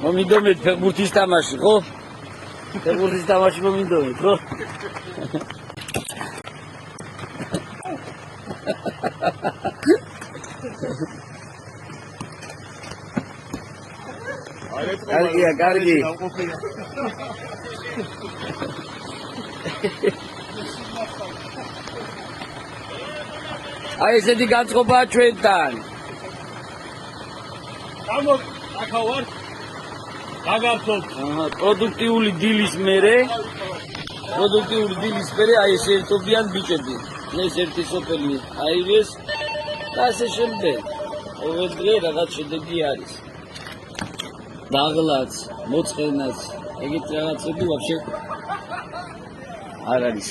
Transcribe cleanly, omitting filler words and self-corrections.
მომიდომეთ ფეხბურთის თამაში, ხო? ფეხბურთის თამაში მომიდომეთ, ხო? კარგია, კარგი. აი ესეთი განწყობაა ჩვენთან. გამო, ახლა ვარ. გაგართოთ. პროდუქტიული დილის მერე აი ეს ერთობიან ბიჭები. ეს ერთი სოფელი აიღეს და ასე შემდეგ. ყოველ დღე რაღაც შედეგი არის. დაღლაც, მოწყენაც, ეგეთი რაღაცები ვაფშე არ არის.